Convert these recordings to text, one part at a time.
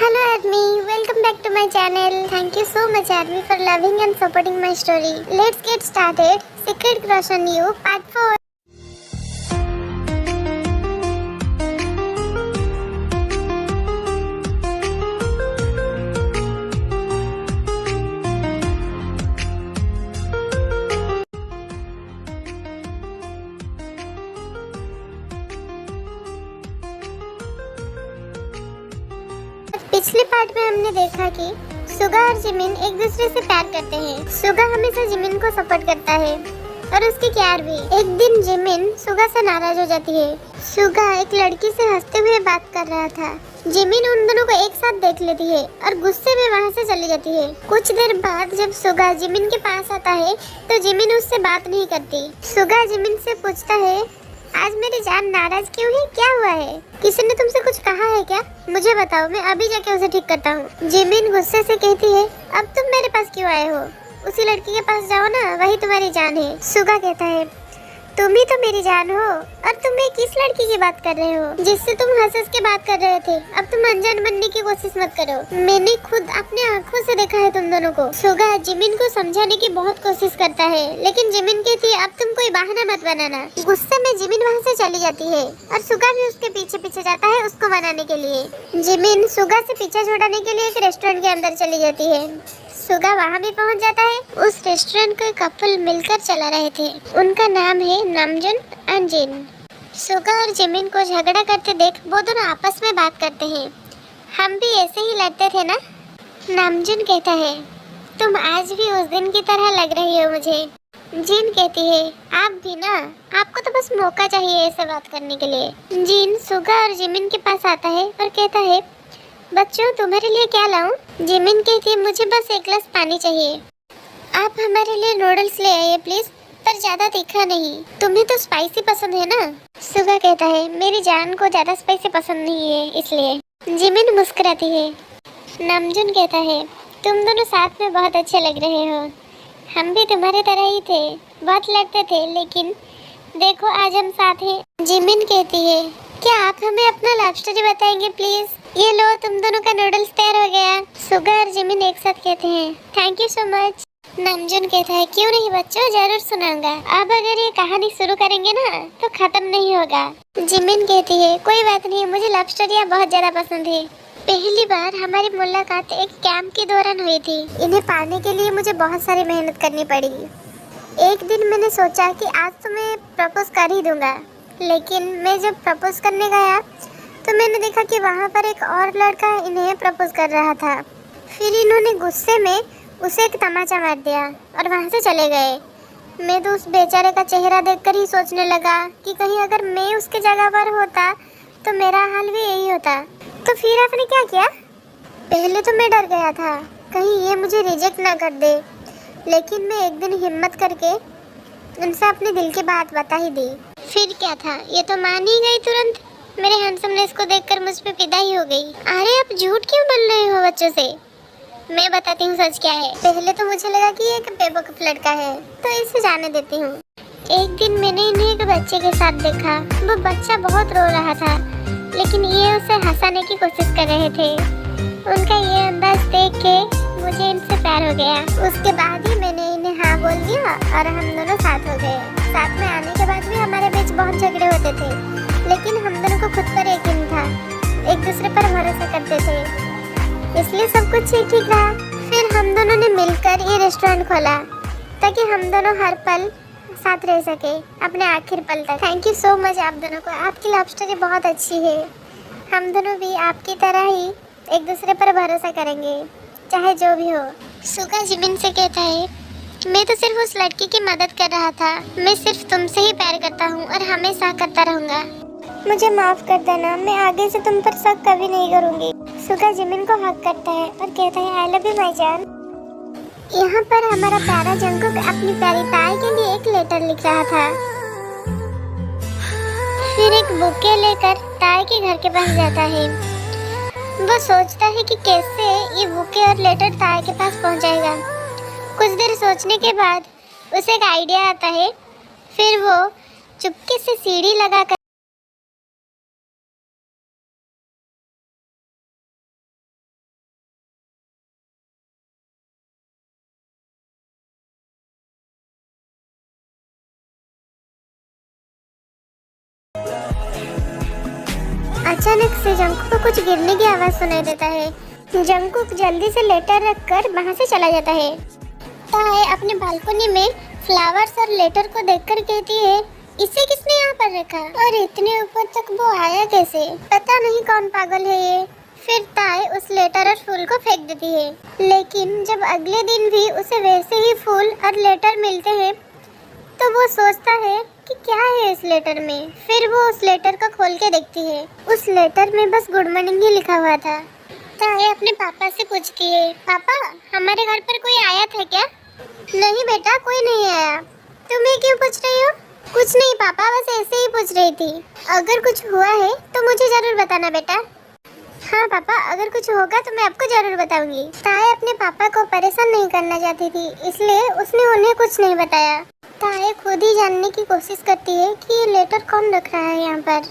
Hello Army, welcome back to my channel. Thank you so much Army for loving and supporting my story. Let's get started. Secret Crush on You Part 4. पिछले part में हमने देखा कि सुगा और Jimin एक दूसरे से प्यार करते हैं। सुगा हमेशा जिमिन को सपोर्ट करता है और उसकी केयर भी। एक दिन जिमिन सुगा से नाराज हो जाती है। सुगा एक लड़की से हंसते हुए बात कर रहा था। जिमिन उन दोनों को एक साथ देख लेती है और गुस्से में वहाँ से चली जाती है। कुछ देर बाद जब सुगा जिमिन के पास आता है तो जिमिन उससे बात नहीं करती। सुगा जिमिन से पूछता है, आज मेरी जान नाराज क्यों है? क्या हुआ है? किसी ने तुमसे कुछ कहा है क्या? मुझे बताओ, मैं अभी जाके उसे ठीक करता हूँ। जिमिन गुस्से से कहती है, अब तुम मेरे पास क्यों आए हो? उसी लड़की के पास जाओ ना, वही तुम्हारी जान है। सुगा कहता है, तुम ही तो मेरी जान हो और तुम किस लड़की की बात कर रहे हो जिससे तुम हंस के बात कर रहे थे? अब तुम अनजान बनने की कोशिश मत करो। मैंने खुद अपने आँखों से देखा है तुम दोनों को। सुगा जिमिन को समझाने की बहुत कोशिश करता है, लेकिन जिमिन कहती है, अब तुम कोई बहाना मत बनाना। गुस्से में जिमिन वहाँ से चली जाती है और सुगा भी उसके पीछे पीछे जाता है उसको मनाने के लिए। जिमिन सुगा से पीछा छुड़ाने के लिए एक रेस्टोरेंट के अंदर चली जाती है। सुगा वहाँ भी पहुँच जाता है। उस रेस्टोरेंट को कपल मिलकर चला रहे थे। उनका नाम है नामजुन और जिन। सुगा और जिमिन को झगड़ा करते देख वो दोनों आपस में बात करते हैं। हम भी ऐसे ही लड़ते थे ना? नामजुन कहता है, तुम आज भी उस दिन की तरह लग रही हो मुझे। जिन कहती है, आप भी ना, आपको तो बस मौका चाहिए ऐसे बात करने के लिए। जिन सुगा और जिमिन के पास आता है और कहता है, बच्चों तुम्हारे लिए क्या लाऊं? जिमिन कहती है, मुझे बस एक गिलास पानी चाहिए। आप हमारे लिए नूडल्स ले आइए प्लीज, पर ज्यादा तीखा नहीं। तुम्हें तो स्पाइसी पसंद है ना? सुगा कहता है, मेरी जान को ज्यादा स्पाइसी पसंद नहीं है इसलिए। जिमिन मुस्कुराती है। नामजुन कहता है, तुम दोनों साथ में बहुत अच्छे लग रहे हो। हम भी तुम्हारे तरह ही थे, बहुत लड़ते थे, लेकिन देखो आज हम साथ हैं। जिमिन कहती है, क्या आप हमें अपना लव स्टोरी बताएंगे प्लीज? ये लो, तुम दोनों का नूडल्स तैयार हो गया। सुगा और जिमिन एक साथ कहते हैं, थैंक यू सो मच। नामजुन कहता है, क्यों नहीं बच्चों, जरूर सुनाऊंगा। अब अगर ये कहानी शुरू करेंगे ना तो खत्म नहीं होगा। जिमिन कहती है, कोई बात नहीं, मुझे लव स्टोरियाँ बहुत ज्यादा पसंद है। पहली बार हमारी मुलाकात एक कैंप के दौरान हुई थी। इन्हें पाने के लिए मुझे बहुत सारी मेहनत करनी पड़ी। एक दिन मैंने सोचा कि आज तो मैं प्रपोज कर ही दूंगा, लेकिन मैं जब प्रपोज करने गया तो मैंने देखा कि वहाँ पर एक और लड़का इन्हें प्रपोज कर रहा था। फिर इन्होंने गुस्से में उसे एक तमाचा मार दिया और वहाँ से चले गए। मैं तो उस बेचारे का चेहरा देखकर ही सोचने लगा कि कहीं अगर मैं उसके जगह पर होता तो मेरा हाल भी यही होता। तो फिर आपने क्या किया? पहले तो मैं डर गया था कहीं ये मुझे रिजेक्ट ना कर दे, लेकिन मैं एक दिन हिम्मत करके उनसे अपने दिल की बात बता ही दी। फिर क्या था, ये तो मान ही गई तुरंत। मेरे हैंडसमनेस को देखकर मुझ पे फिदा ही हो गई। अरे आप झूठ क्यों बोल रहे हो बच्चों से? मैं बताती हूँ सच क्या है। पहले तो मुझे लगा कि ये एक बेवकूफ लड़का है, तो इसे जाने देती हूँ। एक दिन मैंने इन्हें एक बच्चे के साथ देखा। वो बच्चा बहुत रो रहा था, लेकिन ये उसे हंसाने की कोशिश कर रहे थे। उनका ये अंदाज देख के मुझे इनसे प्यार हो गया। उसके बाद ही मैंने इन्हें हाँ बोल दिया और हम दोनों साथ हो गए। साथ में आने के बाद भी हमारे बीच बहुत झगड़े होते थे, लेकिन हम दोनों को खुद पर यकीन था, एक दूसरे पर भरोसा करते थे, इसलिए सब कुछ ठीक रहा। फिर हम दोनों ने मिलकर ये रेस्टोरेंट खोला ताकि हम दोनों हर पल साथ रह सके, अपने आखिर पल तक। थैंक यू सो मच आप दोनों को। आपकी लव स्टोरी बहुत अच्छी है। हम दोनों भी आपकी तरह ही एक दूसरे पर भरोसा करेंगे, चाहे जो भी हो। सुगा जिमिन से कहता है, मैं तो सिर्फ उस लड़की की मदद कर रहा था। मैं सिर्फ तुमसे ही प्यार करता हूँ और हमेशा करता रहूँगा। मुझे माफ कर देना, मैं आगे से तुम पर शक कभी नहीं करूँगी। सुगा जिमिन को हक करता है और कहता है, आई लव यू माई जान। यहाँ पर हमारा प्यारा जंगकुक अपनी प्यारी ताई के लिए एक लेटर लिख रहा था। फिर एक बुके लेकर ताई के घर के पास जाता है। वो सोचता है कि कैसे ये बुके और लेटर ताई के पास पहुँचाएगा। कुछ देर सोचने के बाद उसे एक आइडिया आता है। फिर वो चुपके से सीढ़ी लगाकर अचानक से जंकुक को कुछ गिरने की आवाज सुनाई देता है। जंकुक जल्दी से लेटर रखकर वहाँ से चला जाता है। ताए अपने बालकनी में फ्लावर्स और लेटर को देखकर कहती है, इसे किसने यहाँ पर रखा और इतने ऊपर तक वो आया कैसे? पता नहीं कौन पागल है ये। फिर ताए उस लेटर और फूल को फेंक देती है। लेकिन जब अगले दिन भी उसे वैसे ही फूल और लेटर मिलते हैं तो वो सोचता है कि क्या है इस लेटर में। फिर वो उस लेटर को खोल के देखती है। उस लेटर में बस गुड मॉर्निंग ही लिखा हुआ था। ताए अपने पापा से पूछती है, पापा हमारे घर पर कोई आया था क्या? नहीं बेटा, कोई नहीं आया। तुम्हें क्यों पूछ रही हो? कुछ नहीं पापा, बस ऐसे ही पूछ रही थी। अगर कुछ हुआ है तो मुझे जरूर बताना बेटा। हाँ पापा, अगर कुछ होगा तो मैं आपको जरूर बताऊंगी। ताए अपने पापा को परेशान नहीं करना चाहती थी, इसलिए उसने उन्हें कुछ नहीं बताया। ताए खुद ही जानने की कोशिश करती है कि ये लेटर कौन रख रहा है यहाँ पर।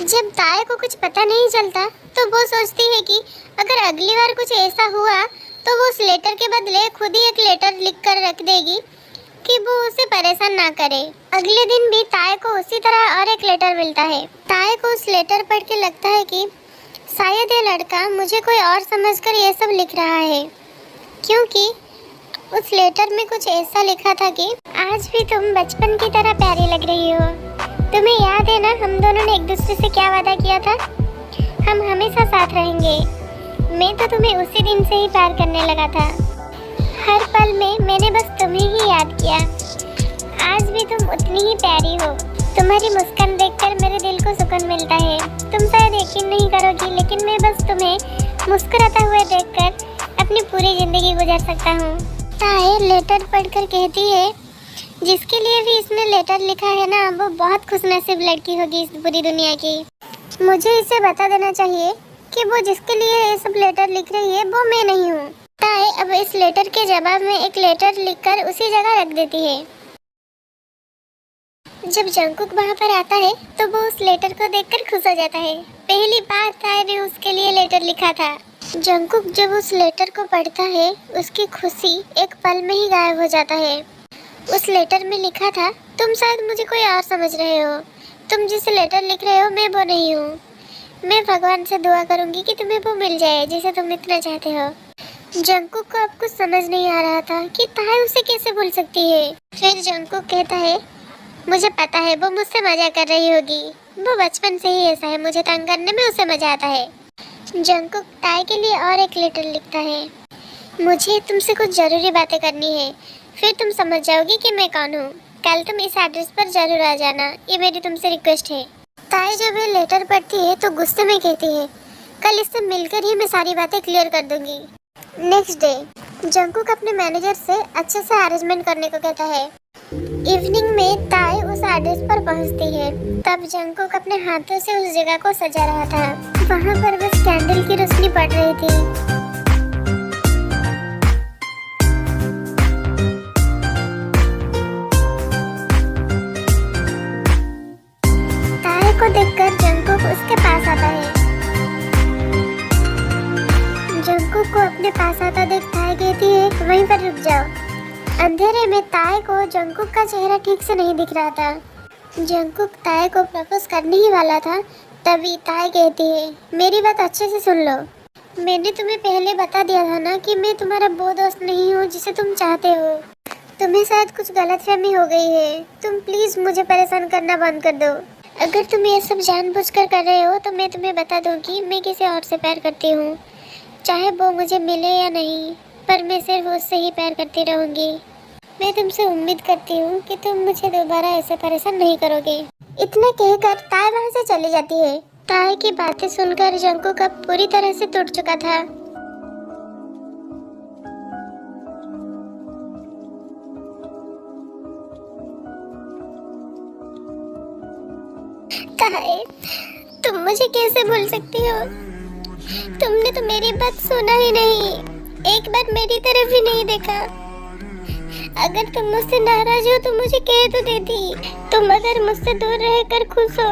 जब ताए को कुछ पता नहीं चलता तो वो सोचती है कि अगर अगली बार कुछ ऐसा हुआ तो वो उस लेटर के बदले खुद ही एक लेटर लिख कर रख देगी कि वो उसे परेशान ना करे। अगले दिन भी ताए को उसी तरह और एक लेटर मिलता है। ताए को उस लेटर पढ़ के लगता है कि शायद ये लड़का मुझे कोई और समझकर ये सब लिख रहा है, क्योंकि उस लेटर में कुछ ऐसा लिखा था कि आज भी तुम बचपन की तरह प्यारी लग रही हो। तुम्हें याद है ना हम दोनों ने एक दूसरे से क्या वादा किया था? हम हमेशा साथ रहेंगे। मैं तो तुम्हें उसी दिन से ही प्यार करने लगा था। हर पल में मैंने बस तुम्हें ही याद किया। आज भी तुम उतनी ही प्यारी हो। तुम्हारी मुस्कान देखकर मेरे दिल को सुकून मिलता है। तुम शायद यकीन नहीं करोगी, लेकिन मैं बस तुम्हें मुस्कुराता हुए देखकर अपनी पूरी जिंदगी गुजार सकता हूँ। ताए लेटर पढ़कर कहती है, जिसके लिए भी इसने लेटर लिखा है ना, वो बहुत खुशनसीब लड़की होगी इस पूरी दुनिया की। मुझे इसे बता देना चाहिए कि वो जिसके लिए ये सब लेटर लिख रही है वो मैं नहीं हूँ। ताए अब इस लेटर के जवाब में एक लेटर लिखकर उसी जगह रख देती है। जब जंकुक वहाँ पर आता है तो वो उस लेटर को देखकर खुश हो जाता है। पहली बार ताए ने उसके लिए लेटर लिखा था। जंकुक जब उस लेटर को पढ़ता है उसकी खुशी एक पल में ही गायब हो जाता है। उस लेटर में लिखा था, तुम शायद मुझे कोई और समझ रहे हो। तुम जिसे लेटर लिख रहे हो मैं वो नहीं हूँ। मैं भगवान से दुआ करूँगी कि तुम्हें वो मिल जाए जिसे तुम इतना चाहते हो। जंकुक को अब कुछ समझ नहीं आ रहा था कि ताए उसे कैसे भूल सकती है। फिर जंकुक कहता है, मुझे पता है वो मुझसे मजा कर रही होगी। वो बचपन से ही ऐसा है, मुझे तंग करने में उसे मजा आता है। जंकुक ताए के लिए और एक लेटर लिखता है, मुझे तुमसे कुछ जरूरी बातें करनी है, फिर तुम समझ जाओगी कि मैं कौन हूँ। कल तुम इस एड्रेस पर जरूर आ जाना, ये मेरी तुमसे रिक्वेस्ट है। ताए जब ये लेटर पढ़ती है तो गुस्से में कहती है, कल इससे मिलकर ही मैं सारी बातें क्लियर कर दूंगी। नेक्स्ट डे जंकुक अपने मैनेजर से अच्छे से अरेंजमेंट करने को कहता है। इवनिंग में ताए उस एड्रेस पर पहुंचती है। तब जंकुक अपने हाथों से उस जगह को सजा रहा था। वहां पर बस कैंडल की रोशनी पड़ रही थी। ताए को देखकर जंकुक उसके पास आता है। जंकुक को अपने पास आता देख ताए कहती है, वहीं पर रुक जाओ। अंधेरे में ताए को जंकुक का चेहरा ठीक से नहीं दिख रहा था। जंकुक ताए को प्रपोज करने ही वाला था, तभी ताए कहती है, मेरी बात अच्छे से सुन लो। मैंने तुम्हें पहले बता दिया था ना कि मैं तुम्हारा वो दोस्त नहीं हूँ जिसे तुम चाहते हो। तुम्हें शायद कुछ गलतफहमी हो गई है। तुम प्लीज मुझे परेशान करना बंद कर दो। अगर तुम ये सब जानबूझकर कर रहे हो तो मैं तुम्हें बता दूँ कि मैं किसी और से प्यार करती हूँ। चाहे वो मुझे मिले या नहीं, पर मैं सिर्फ उससे ही प्यार करती रहूँगी। मैं तुमसे उम्मीद करती हूँ कि तुम मुझे दोबारा ऐसे परेशान नहीं करोगे। इतना कहकर ताए वहाँ से चली जाती है। ताए की बातें सुनकर जंकुक अब पूरी तरह से टूट चुका था। ताए, तुम मुझे कैसे भूल सकती हो? तुमने तो मेरी बात सुना ही नहीं, एक बार मेरी तरफ ही नहीं देखा। अगर तुम मुझसे नाराज हो तो मुझे कह तो देती। तुम अगर मुझसे दूर रहकर खुश हो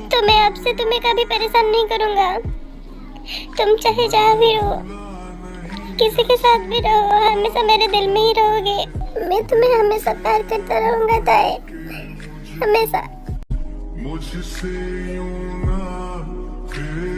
तो मैं अब से तुम्हें कभी परेशान नहीं करूँगा। तुम चाहे जहाँ भी रहो, किसी के साथ भी रहो, हमेशा मेरे दिल में ही रहोगे। मैं तुम्हें हमेशा प्यार करता रहूँगा ताए, हमेशा। मुझसे यूं ना के